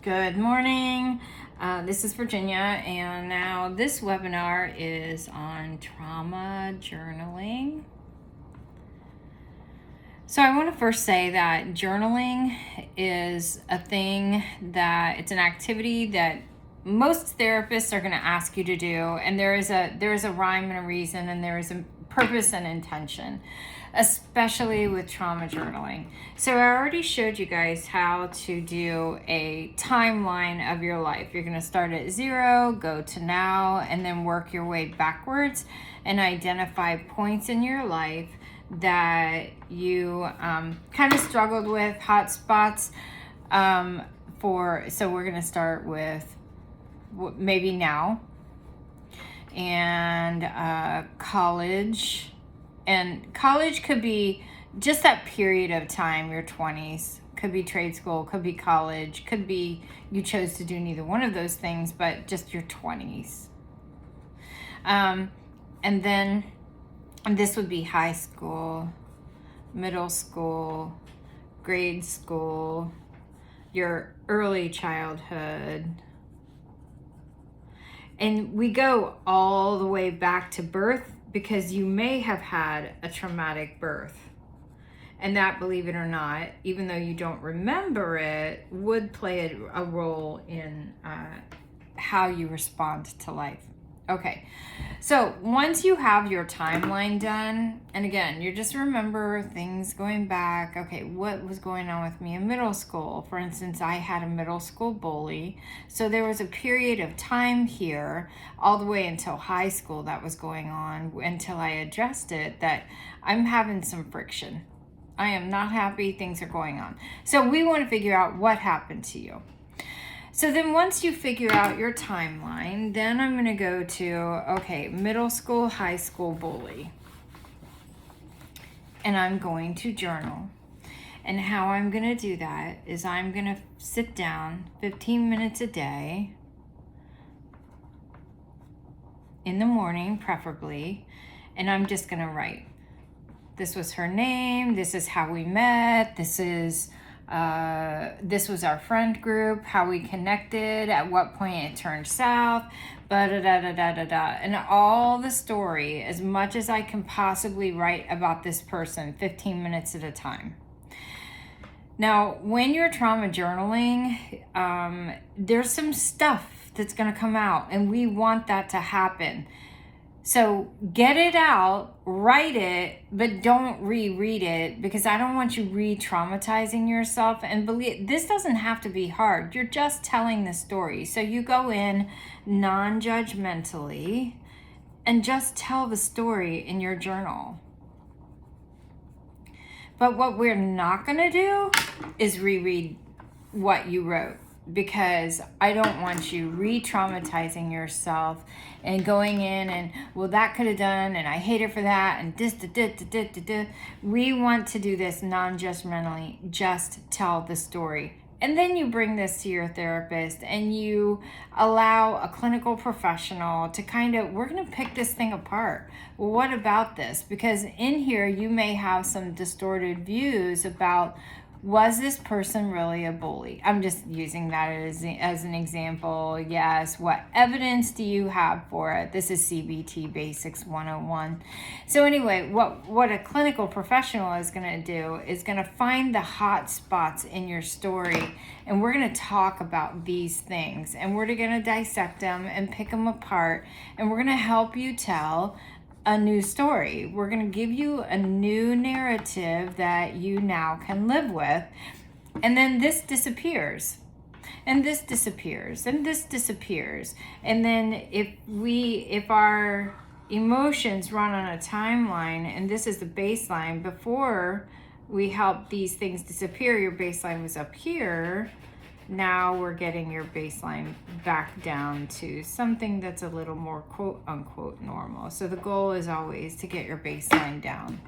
Good morning. This is Virginia, and now this webinar is on trauma journaling. So I want to first say that journaling is a thing that it's an activity that most therapists are going to ask you to do, and there is a rhyme and a reason, and there is a purpose and intention, especially with trauma journaling. So I already showed you guys how to do a timeline of your life. You're going to start at 0, go to now, and then work your way backwards and identify points in your life that you kind of struggled with, hot spots. So we're going to start with maybe now, and college. And college could be just that period of time, your 20s. Could be trade school, could be college, could be you chose to do neither one of those things, but just your 20s. And then this would be high school, middle school, grade school, your early childhood. And we go all the way back to birth, because you may have had a traumatic birth. And that, believe it or not, even though you don't remember it, would play a role in how you respond to life. Okay, so once you have your timeline done, and again, you just remember things going back. Okay, what was going on with me in middle school? For instance, I had a middle school bully. So there was a period of time here, all the way until high school, that was going on until I addressed it, that I'm having some friction. I am not happy, things are going on. So we want to figure out what happened to you. So then once you figure out your timeline, then I'm going to go to, okay, middle school, high school bully. And I'm going to journal. And how I'm going to do that is I'm going to sit down 15 minutes a day, in the morning preferably, and I'm just going to write. This was her name, this is how we met, this was our friend group, how we connected, at what point it turned south, and all the story, as much as I can possibly write about this person, 15 minutes at a time. Now, when you're trauma journaling, there's some stuff that's going to come out, and we want that to happen. So get it out, write it, but don't reread it, because I don't want you re-traumatizing yourself. And believe, this doesn't have to be hard. You're just telling the story. So you go in non-judgmentally and just tell the story in your journal. But what we're not going to do is reread what you wrote, because I don't want you re-traumatizing yourself and going in and, well, that could have done, and I hate her for that, and this, We want to do this non-judgmentally, just tell the story. And then you bring this to your therapist and you allow a clinical professional to we're going to pick this thing apart. Well, what about this? Because in here you may have some distorted views about, was this person really a bully? I'm just using that as an example. Yes. What evidence do you have for it? This is CBT Basics 101. So anyway, what a clinical professional is going to do is going to find the hot spots in your story, and we're going to talk about these things, and we're going to dissect them and pick them apart, and we're going to help you tell a new story. We're going to give you a new narrative that you now can live with. And then this disappears. And this disappears. And this disappears. And then if our emotions run on a timeline, and this is the baseline, before we help these things disappear, your baseline was up here. Now we're getting your baseline back down to something that's a little more quote unquote normal. So the goal is always to get your baseline down.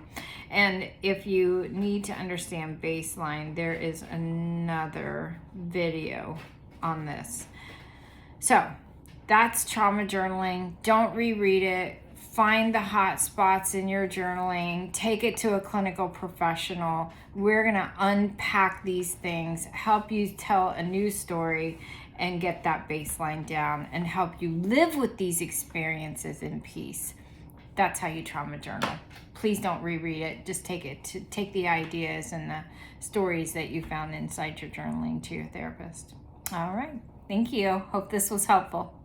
And if you need to understand baseline, there is another video on this. So that's trauma journaling. Don't reread it. find the hot spots in your journaling, take it to a clinical professional. We're going to unpack these things, help you tell a new story, and get that baseline down, and help you live with these experiences in peace. That's how you trauma journal. Please don't reread it. Just take the ideas and the stories that you found inside your journaling to your therapist. All right. Thank you. Hope this was helpful.